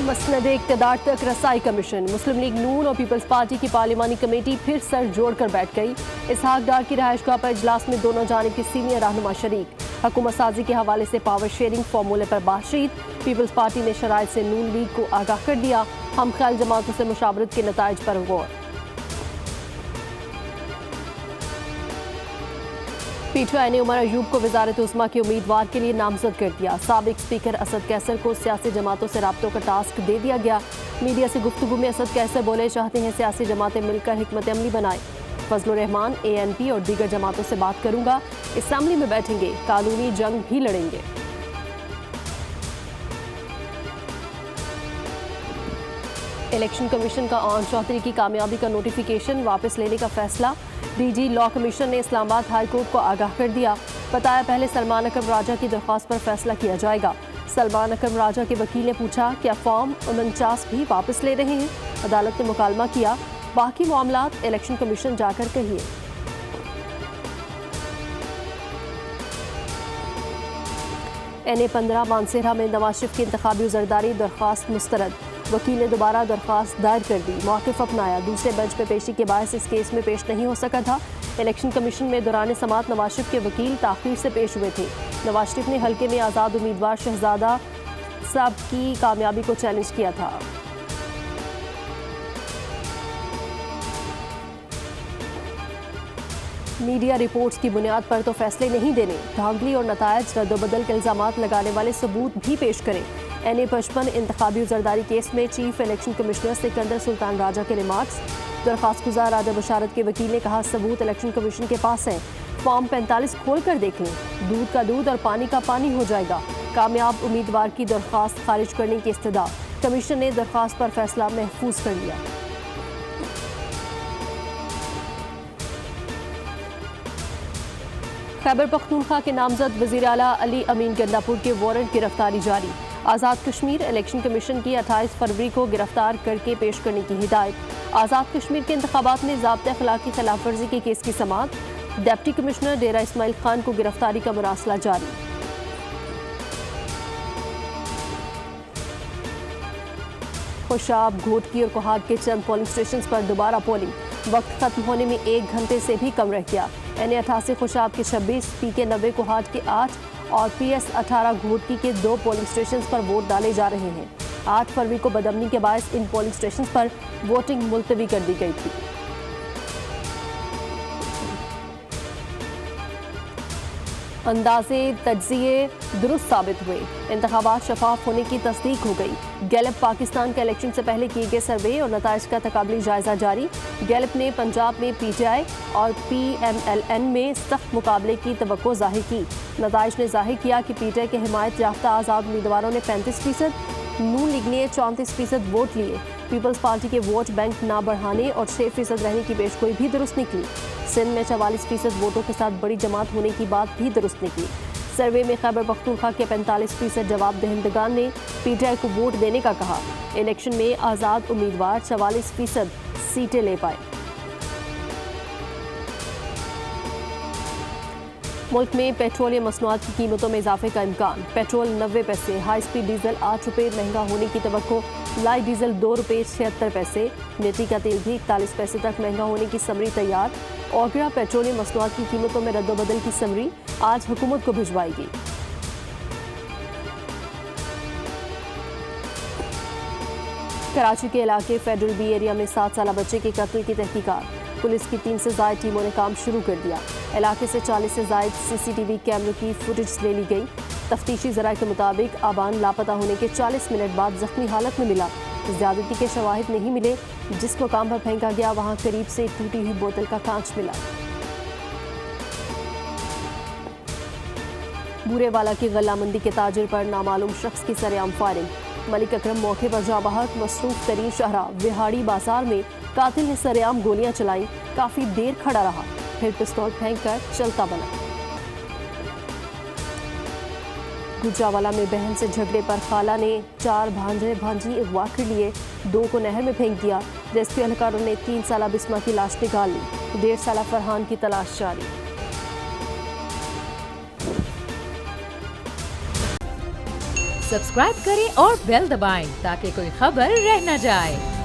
मसनद इक़्तिदार तक रसाई कमीशन। मुस्लिम लीग नून और पीपल्स पार्टी की पार्लिमानी कमेटी फिर सर जोड़कर बैठ गई। इसहाक डार की रहायशगाह पर इजलास में दोनों जानिब की सीनियर रहनुमा शरीक। हुकूमत साजी के हवाले से पावर शेयरिंग फार्मूले पर बातचीत। पीपल्स पार्टी ने शराइत से नून लीग को आगाह कर दिया। हम ख्याल जमातों से मुशावरत के नताइज पर गौर। पीटीआई ने उमर अयूब को वजारत उस्मा के उम्मीदवार के लिए नामजद कर दिया। साबिक स्पीकर असद कैसर को सियासी जमातों से राब्तों का टास्क दे दिया गया। मीडिया से गुफ्तगू में असद कैसर बोले, चाहते हैं सियासी जमातें मिलकर हिकमत अमली बनाएं। फजलुर रहमान, ANP और दीगर जमातों से बात करूंगा। असेंबली में बैठेंगे, कानूनी जंग भी लड़ेंगे। इलेक्शन कमीशन का ऑन चौधरी की कामयाबी का नोटिफिकेशन वापस लेने का फैसला। DG लॉ कमीशन ने इस्लामाबाद हाई कोर्ट को आगाह कर दिया। बताया, पहले सलमान अकरम राजा की दरख्वास्त पर फैसला किया जाएगा। सलमान अकरम राजा के वकील ने पूछा, क्या फॉर्म 49 भी वापस ले रहे हैं? अदालत ने मुकालमा किया, बाकी मामलात इलेक्शन कमीशन जाकर कहिए। NA-15 मानसेरा में नवाज शरीफ की इंतखाबी उजरदारी दरख्वास्त मुस्तरद। वकील ने दोबारा दरख्वास्त दायर कर दी, मौक़िफ़ अपनाया। दूसरे बेंच पर पेशी के बायस इस केस में पेश नहीं हो सका था। इलेक्शन कमीशन में दौरान समात नवाज शरीफ के वकील ताख़ीर से पेश हुए थे। नवाज शरीफ ने हल्के में आज़ाद उम्मीदवार शहजादा साहब की कामयाबी को चैलेंज किया था। मीडिया रिपोर्ट्स की बुनियाद पर तो फैसले नहीं देने, धांधली और नतायज रद्दोबदल के इल्जामात लगाने वाले सबूत भी पेश करें। NA-55 इंतखाबी जरदारी केस में chief election commissioner Sikandar Sultan Raja के रिमार्क्स। दरख्वास्त गुजार राजा बशारत के वकील ने कहा, सबूत इलेक्शन कमीशन के पास है। फॉर्म 45 खोल कर देख लें, दूध का दूध और पानी का पानी हो जाएगा। कामयाब उम्मीदवार की दरख्वास्त खारिज करने की इस्तदा। कमीशन ने दरख्वास्त पर फैसला महफूज कर लिया। खैबर पख्तूनख्वा के नामजद वज़ीर आला अली अमीन गंडापुर के वारंट गिरफ्तारी जारी। आज़ाद कश्मीर इलेक्शन कमीशन की 28 फरवरी को गिरफ्तार करके पेश करने की हिदायत। आज़ाद कश्मीर के इंतखाबात में ज़ाब्ता अखलाक की खिलाफ वर्जी के केस की समाअत। डिप्टी कमिश्नर डेरा इस्माइल खान को गिरफ्तारी का मुरासला जारी। खुशाब, घोटकी और कोहाट के चंद पोलिंग स्टेशन पर दोबारा पोलिंग। वक्त खत्म होने में 1 घंटे से भी कम रह गया। NA-88 खुशाब के 26, PK 90 कोहाट के 8 और PS 18 घोटकी के 2 पोलिंग स्टेशन पर वोट डाले जा रहे हैं। 8 फरवरी को बदअमनी के बायस इन पोलिंग स्टेशन पर वोटिंग मुलतवी कर दी गई थी। अंदाजे तज्जिए दुरुस्त साबित हुए, इंतखाबात शफाफ होने की तस्दीक हो गई। गैलप पाकिस्तान के इलेक्शन से पहले किए गए सर्वे और नताइज का तकाबली जायजा जारी। गैलप ने पंजाब में PTI और PMLN में सख्त मुकाबले की तवक्को जाहिर की। नताइज ने जाहिर किया कि PTI के हिमायत याफ्ता आज़ाद उम्मीदवारों ने 35%, नून लीग ने 34% वोट लिए। पीपल्स पार्टी के वोट बैंक ना बढ़ाने और 6% रहने की पेशगोई भी दुरुस्त निकली। सिंध में 44% वोटों के साथ बड़ी जमात होने की बात भी दुरुस्त निकली। सर्वे में खैबर पख्तूनख्वा के 45% जवाब दहिंदगान ने PTI को वोट देने का कहा। इलेक्शन में आज़ाद उम्मीदवार 44% सीटें ले पाए। मुल्क में पेट्रोलियम मसनूआत की कीमतों में इजाफे का इम्कान। पेट्रोल 90 पैसे, हाई स्पीड डीजल 8 रुपये महंगा होने की तवक्को। लाइट डीजल 2 रुपये 76 पैसे, नेती का तेल भी 41 पैसे तक महंगा होने की समरी तैयार। ओगरा पेट्रोलियम मसनूआत की कीमतों में रद्दोबदल की समरी आज हुकूमत को भिजवाएगी। कराची के इलाके फेडरल बी एरिया में 7 साल बच्चे के कत्ल की तहकीकात। पुलिस की 3 से ज़ायद टीमों ने काम शुरू कर दिया। इलाके से 40 से ज़ायद CCTV कैमरों की फुटेज ले ली गई। तफ्तीशी ज़राए के मुताबिक आबान लापता होने के 40 मिनट बाद जख्मी हालत में मिला। ज़्यादती के शवाहिद नहीं मिले। जिस मुकाम पर फेंका गया वहाँ करीब से टूटी हुई बोतल का कांच मिला। बूरेवाला की गल्लामंदी के ताजिर पर नामालूम शख्स की सरेआम फायरिंग। मलिक अकरम मौके पर जा बहक। मसरूफ तरीन शहरा विहाड़ी बाजार में कातिल ने सरेआम गोलियां चलाई। काफी देर खड़ा रहा, फिर पिस्तौल फेंककर चलता बना। गुजरावाला में बहन से झगड़े पर खाला ने 4 भांजे भांजी अगवा कर लिए, 2 को नहर में फेंक दिया। रेस्क्यू एहलकारों ने 3 साला बिस्मा की लाश निकाल ली। 1.5 साला फरहान की तलाश जारी। सब्सक्राइब करें और बेल दबाएं ताकि कोई खबर रह न जाए।